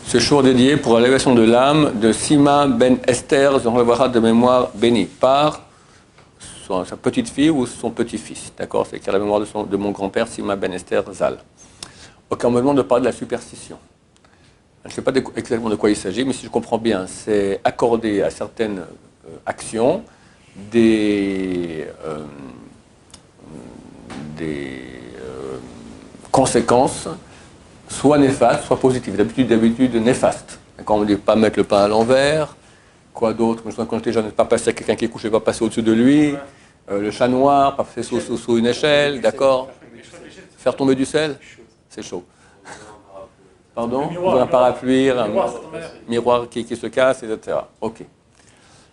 Ce jour dédié pour l'élévation de l'âme de Sima Ben Esther, de mémoire bénie par sa petite fille ou son petit-fils. D'accord? C'est la mémoire de mon grand-père, Sima Ben Esther Zal. Ok, on me demande de parler de la superstition. Je ne sais pas exactement de quoi il s'agit, mais si je comprends bien, c'est accorder à certaines actions des conséquences soit néfastes, soit positives. D'habitude néfastes. Quand on ne dit pas mettre le pain à l'envers, quoi d'autre? Quand j'étais jeune, ne pas passer à quelqu'un qui est couché, pas passer au-dessus de lui. Le chat noir, pas passer sous une échelle, d'accord? Faire tomber du sel, c'est chaud. Pardon? Un parapluie, un miroir qui se casse, etc. Ok.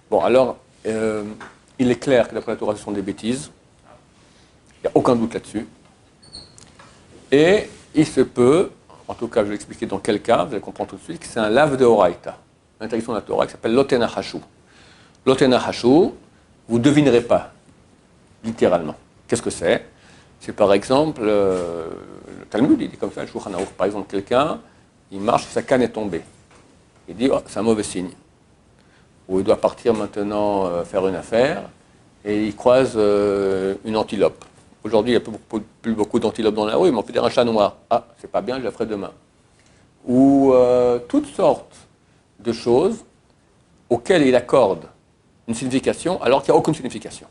Bon, alors, il est clair que d'après la Torah, ce sont des bêtises. Il n'y a aucun doute là-dessus. Et il se peut, en tout cas, je vais expliquer dans quel cas, vous allez comprendre tout de suite, que c'est un lave de Horaïta. L'interdiction de la Torah qui s'appelle l'Otena Hashu. L'Otena Hashu, vous ne devinerez pas, littéralement. Qu'est-ce que c'est? C'est par exemple, le Talmud, il dit comme ça, le Shulchan Aruch, par exemple, quelqu'un, il marche, sa canne est tombée. Il dit, oh, c'est un mauvais signe. Ou il doit partir maintenant faire une affaire, et il croise une antilope. Aujourd'hui, il n'y a plus beaucoup d'antilopes dans la rue, mais on peut dire un chat noir. Ah, c'est pas bien, je la ferai demain. Ou toutes sortes de choses auxquelles il accorde une signification alors qu'il n'y a aucune signification.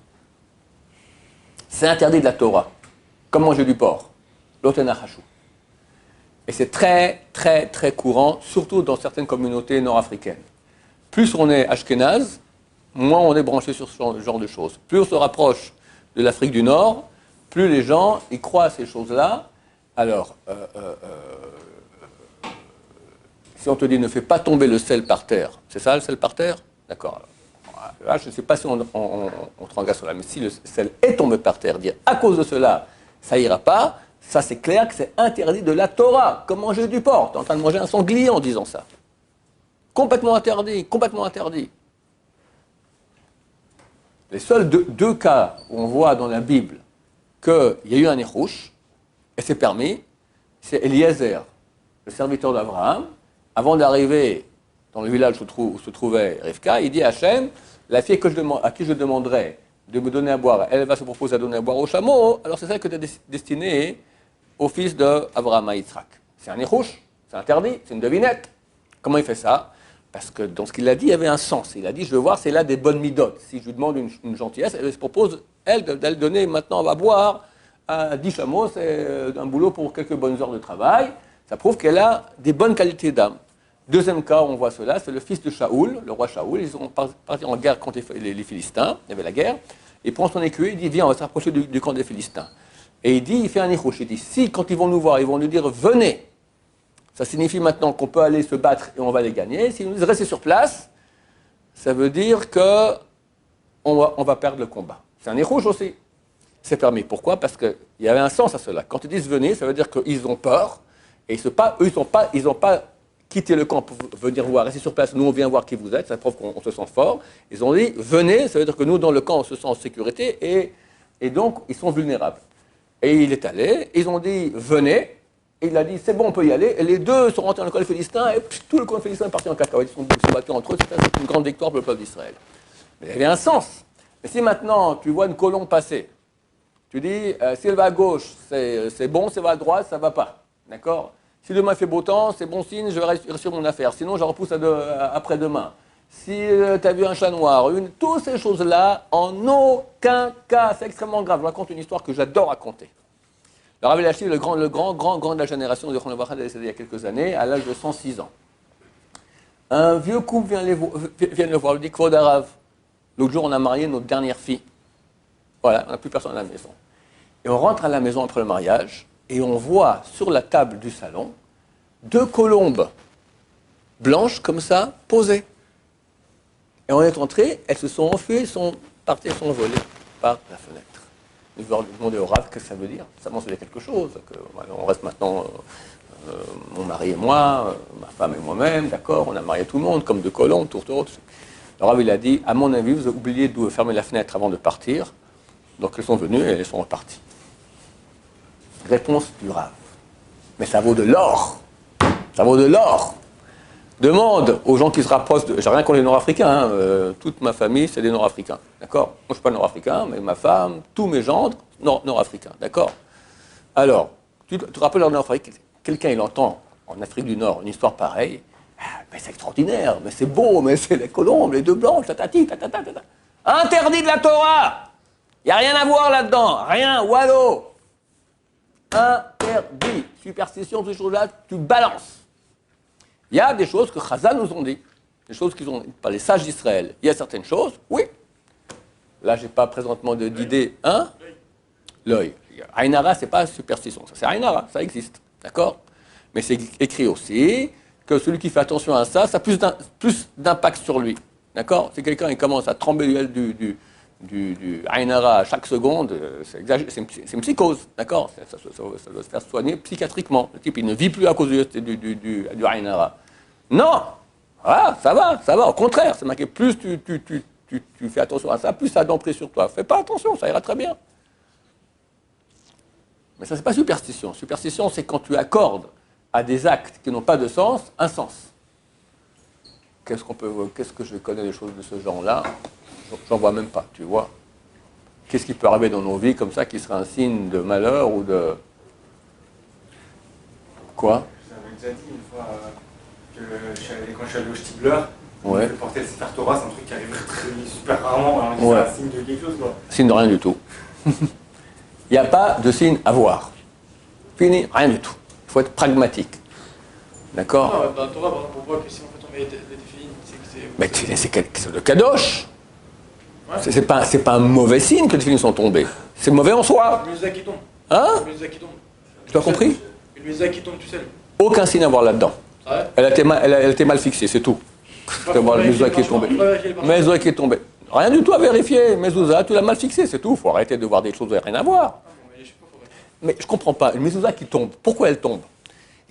C'est interdit de la Torah, comme manger du porc, l'otena hashu. Et c'est très, très, très courant, surtout dans certaines communautés nord-africaines. Plus on est ashkénaze, moins on est branché sur ce genre de choses. Plus on se rapproche de l'Afrique du Nord, plus les gens y croient à ces choses-là. Alors, si on te dit ne fais pas tomber le sel par terre, c'est ça le sel par terre? D'accord. Là, je ne sais pas si on te engage sur là, mais si le sel est tombé par terre, dire à cause de cela, ça ira pas, ça c'est clair que c'est interdit de la Torah, comme manger du porc. Tu es en train de manger un sanglier en disant ça. Complètement interdit, complètement interdit. Les seuls deux cas où on voit dans la Bible qu'il y a eu un échouche, et c'est permis, c'est Eliezer, le serviteur d'Abraham, avant d'arriver dans le village où se trouvait Rivka, il dit à Hachem, la fille à qui je demanderai de me donner à boire, elle va se proposer à donner à boire au chameau, alors c'est celle que tu as destinée au fils d'Abraham à Yitzhak. C'est un échouche, c'est interdit, c'est une devinette. Comment il fait ça? Parce que dans ce qu'il a dit, il y avait un sens. Il a dit, je veux voir si elle a des bonnes midotes. Si je lui demande une gentillesse, elle se propose, elle, d'aller donner maintenant à boire à 10 chameaux, c'est un boulot pour quelques bonnes heures de travail. Ça prouve qu'elle a des bonnes qualités d'âme. Deuxième cas où on voit cela, c'est le fils de Shaoul, le roi Shaoul. Ils sont partis en guerre contre les Philistins, il y avait la guerre. Il prend son écuyer, il dit, viens, on va s'approcher du camp des Philistins. Et il dit, il fait un échouche, il dit, si quand ils vont nous voir, ils vont nous dire, venez, ça signifie maintenant qu'on peut aller se battre et on va les gagner. S'ils nous disent, restez sur place, ça veut dire qu'on va perdre le combat. C'est un échouche aussi. C'est permis. Pourquoi? Parce qu'il y avait un sens à cela. Quand ils disent venez, ça veut dire qu'ils ont peur. Et eux, ils n'ont pas quitté le camp pour venir voir, rester sur place. Nous, on vient voir qui vous êtes. Ça prouve qu'on se sent fort. Ils ont dit venez, ça veut dire que nous, dans le camp, on se sent en sécurité. Et donc, ils sont vulnérables. Et il est allé. Ils ont dit venez. Et il a dit c'est bon, on peut y aller. Et les deux sont rentrés dans le camp des Philistins. Et tout le camp des Philistins est parti en cacahuète. Ils sont battus entre eux. C'était une grande victoire pour le peuple d'Israël. Mais il y avait un sens. Mais si maintenant, tu vois une colombe passer, tu dis, si elle va à gauche, c'est bon, si elle va à droite, ça ne va pas. D'accord? Si demain il fait beau temps, c'est bon signe, je vais réussir mon affaire. Sinon, je repousse après-demain. Si tu as vu un chat noir, toutes ces choses-là, en aucun cas, c'est extrêmement grave. Je raconte une histoire que j'adore raconter. Le Rav Elachi, le grand de la génération de Chon Levrach, décédé il y a quelques années, à l'âge de 106 ans. Un vieux couple vient le voir, lui dit, Kvod Harav, l'autre jour, on a marié notre dernière fille. Voilà, on n'a plus personne à la maison. Et on rentre à la maison après le mariage, et on voit sur la table du salon 2 colombes blanches comme ça, posées. Et on est entré, elles se sont enfuies, elles sont parties, elles sont volées par la fenêtre. Nous avons demandé au Rav, qu'est-ce que ça veut dire? Ça m'en dit quelque chose. On reste maintenant, mon mari et moi, ma femme et moi-même, d'accord, on a marié tout le monde, comme 2 colombes, tour. Le Rav, il a dit, à mon avis, vous avez oublié de fermer la fenêtre avant de partir. Donc elles sont venues et elles sont reparties. Réponse du Rav. Mais ça vaut de l'or. Ça vaut de l'or. Demande aux gens qui se rapprochent, j'ai rien contre les Nord-Africains, hein, toute ma famille c'est des Nord-Africains, d'accord? Moi je ne suis pas Nord-Africain, mais ma femme, tous mes gendres, Nord-Africains, d'accord? Alors, tu te rappelles en Nord-Afrique, quelqu'un il entend en Afrique du Nord une histoire pareille, mais c'est extraordinaire, mais c'est beau, mais c'est les colombes, les deux blanches, tatati, tatata, tatata. Interdit de la Torah! Il n'y a rien à voir là-dedans, rien, wallo! Interdit, superstition, ces choses-là, tu balances. Il y a des choses que Chazal nous ont dit, des choses qu'ils ont dit par les sages d'Israël. Il y a certaines choses, oui. Là, je n'ai pas présentement d'idée. Hein? L'œil. Ainara, ce n'est pas superstition, ça c'est Ainara, ça existe, d'accord? Mais c'est écrit aussi que celui qui fait attention à ça, ça a plus d'impact sur lui, d'accord? Si quelqu'un il commence à trembler du Ainara à chaque seconde, c'est une psychose, d'accord? Ça doit se faire soigner psychiatriquement. Le type, il ne vit plus à cause du Ainara. Non! Ah, ça va, au contraire, c'est marqué, plus tu fais attention à ça, plus ça a d'emprise sur toi. Fais pas attention, ça ira très bien. Mais ça, c'est pas superstition. Superstition, c'est quand tu accordes à des actes qui n'ont pas de sens, un sens. Qu'est-ce que je connais des choses de ce genre-là? J'en vois même pas, tu vois. Qu'est-ce qui peut arriver dans nos vies comme ça qui serait un signe de malheur ou de... Quoi? J'avais déjà dit une fois que quand je suis allé au Stigler, ouais. Je portais le Sefer Torah, c'est un truc qui arrive super rarement, alors ouais. C'est un signe de quelque chose, quoi. Signe de rien du tout. Il n'y a pas de signe à voir. Fini, rien du tout. Il faut être pragmatique. D'accord? Non, dans la Torah, par exemple, on voit que si on fait tomber les téphilines, c'est que mais c'est le kadosh. Ouais. C'est pas un mauvais signe que les téphilines sont tombés. C'est mauvais en soi. Une mezouza qui tombe. Hein? Une mezouza qui tombe. Tu as compris? Une mezouza qui tombe tout seul. Aucun signe à voir là-dedans. Ouais. Elle a été mal fixée, c'est tout. Tu vas voir le mezouza qui est tombé. Mezouza qui est tombé. Rien du tout à vérifier. Mezouza, tu l'as mal fixé, c'est tout. Il faut arrêter de voir des choses qui n'ont rien à voir. Mais je ne comprends pas. Une mezouza qui tombe, pourquoi elle tombe?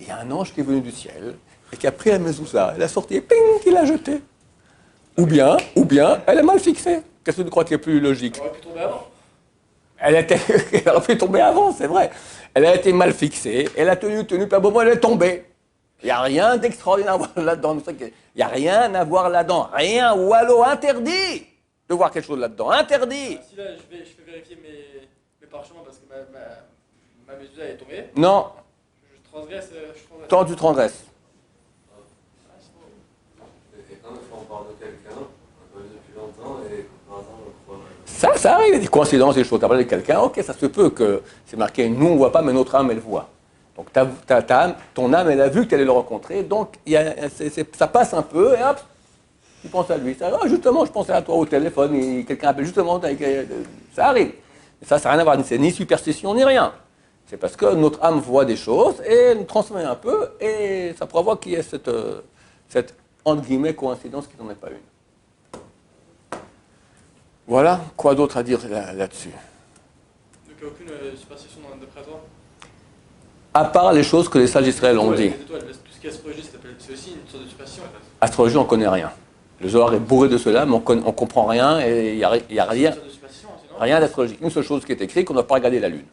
Il y a un ange qui est venu du ciel et qui a pris la mezouza, elle a sorti et ping, il l'a jetée. Ou bien, elle est mal fixée. Qu'est-ce que tu crois qui est plus logique? Elle aurait pu tomber avant. Elle aurait pu tomber avant, c'est vrai. Elle a été mal fixée, elle a tenu, puis à un moment elle est tombée. Il n'y a rien d'extraordinaire à voir là-dedans. Il n'y a rien à voir là-dedans. Rien, wallo, interdit de voir quelque chose là-dedans. Interdit. Si là, je fais vérifier mes parchemins parce que ma mezouza est tombée. Non. Je transgresse. Toi, tu transgresses. Et quand on parle de quelqu'un, on connaît depuis longtemps et par hasard on le croit. Ça arrive, il y a des coïncidences, des choses. Tu as parlé de quelqu'un, ok, ça se peut que c'est marqué, nous on ne voit pas, mais notre âme elle voit. Donc ton âme, elle a vu que tu allais le rencontrer, donc ça passe un peu, et hop, tu penses à lui. Justement, je pensais à toi au téléphone, et quelqu'un appelle, justement, ça arrive. Et ça n'a rien à voir, c'est ni superstition, ni rien. C'est parce que notre âme voit des choses, et elle nous transmet un peu, et ça provoque qu'il y ait cette entre guillemets, coïncidence qui n'en est pas une. Voilà, quoi d'autre à dire là-dessus? Donc il n'y a aucune superstition d'après toi? À part les choses que les sages d'Israël ont dit. Les étoiles, tout ce qui est astrologie, c'est aussi une sorte de superstition. Astrologie, on ne connaît rien. Le Zohar est bourré de cela, mais on ne comprend rien et il n'y a rien d'astrologique. Une seule chose qui est écrite, qu'on ne doit pas regarder la Lune.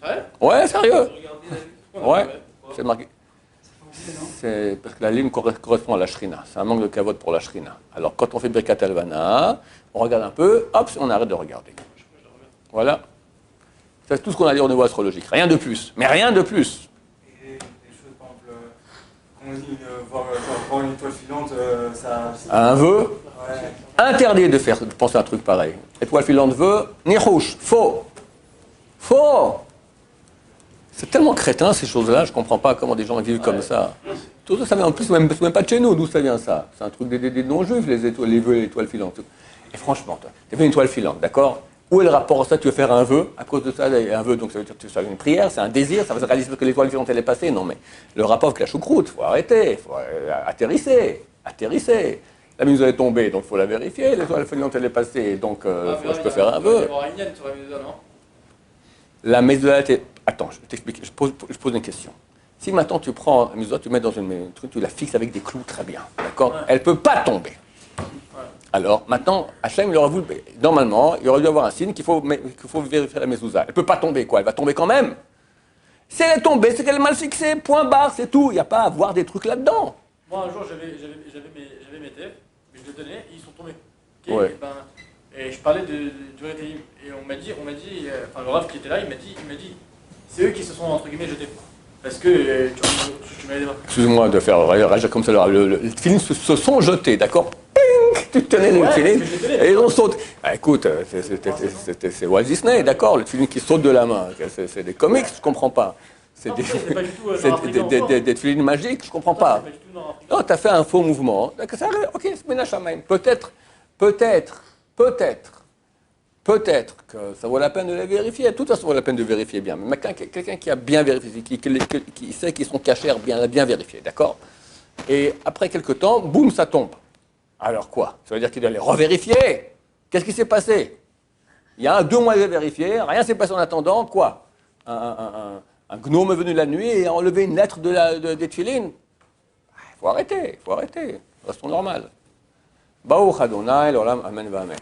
Ouais? Ouais, sérieux? Ouais, c'est marqué. C'est parce que la Lune correspond à la Shrina. C'est un manque de kavod pour la Shrina. Alors, quand on fait Birkat Alvana, on regarde un peu, hop, on arrête de regarder. Voilà. C'est tout ce qu'on a dit au niveau astrologique. Rien de plus. Mais rien de plus. Et des choses, par exemple, quand on dit voir une étoile filante, ça... Un vœu, Ouais. interdit de penser à un truc pareil. Étoile filante vœu, nichouche, faux. Faux. C'est tellement crétin ces choses-là, je ne comprends pas comment des gens vivent comme ça. Tout ça, ça vient en plus, même pas de chez nous, d'où ça vient ça? C'est un truc des non-juifs, les vœux et les étoiles filantes. Et franchement, tu as fait une étoile filante, d'accord? Où est le rapport à ça? Tu veux faire un vœu, à cause de ça, un vœu, donc ça veut dire que tu fais une prière, c'est un désir, ça va se réaliser que l'étoile filante elle est passée. Non mais, le rapport avec la choucroute, il faut arrêter, il faut atterrisser. La mise est tombée, donc il faut la vérifier, l'étoile filante elle est passée, donc je peux faire un vœu. La Mezouza était... Attends, je t'explique, je pose une question. Si maintenant tu prends la Mezouza, tu mets dans une truc, tu la fixes avec des clous, très bien, d'accord? Ouais. Elle ne peut pas tomber. Ouais. Alors, maintenant, Hachem, il aurait voulu... Normalement, il aurait dû avoir un signe qu'il faut vérifier la Mezouza. Elle ne peut pas tomber, quoi? Elle va tomber quand même. Si elle est tombée, c'est qu'elle est mal fixée, point barre, c'est tout. Il n'y a pas à voir des trucs là-dedans. Moi, un jour, j'avais mes TF, mais je les donnais et ils sont tombés. Ok, Ouais. et je parlais du Rétélim. Et on m'a dit, enfin, le Rav qui était là, il m'a dit, c'est eux qui se sont, entre guillemets, jetés. Parce que tu m'avais dit. Excuse-moi de faire réagir comme ça. Les films se sont jetés, d'accord? Ping, tu tenais les films et ils ont sauté. Ah, écoute, c'est Walt Disney, d'accord? Le film qui saute de la main. C'est des comics, je comprends pas. C'est Non, des, c'est pas du tout c'est des films magiques, je comprends pas. C'est pas du tout nord-africain. Non, tu as fait un faux mouvement. D'accord, ça, ok, c'est ménage à même. Peut-être que ça vaut la peine de les vérifier. De toute façon, ça vaut la peine de vérifier bien. Mais quelqu'un qui a bien vérifié, qui sait qu'ils sont cachés, bien vérifié, d'accord? Et après quelques temps, boum, ça tombe. Alors quoi? Ça veut dire qu'il doit les revérifier. Qu'est-ce qui s'est passé? Il y a 2 mois de vérifier, rien s'est passé en attendant. Quoi? Un gnome est venu la nuit et a enlevé une lettre des Tfilin. Il faut arrêter. Restons normal. Baruch Adonai, l'olam, amen, va amen.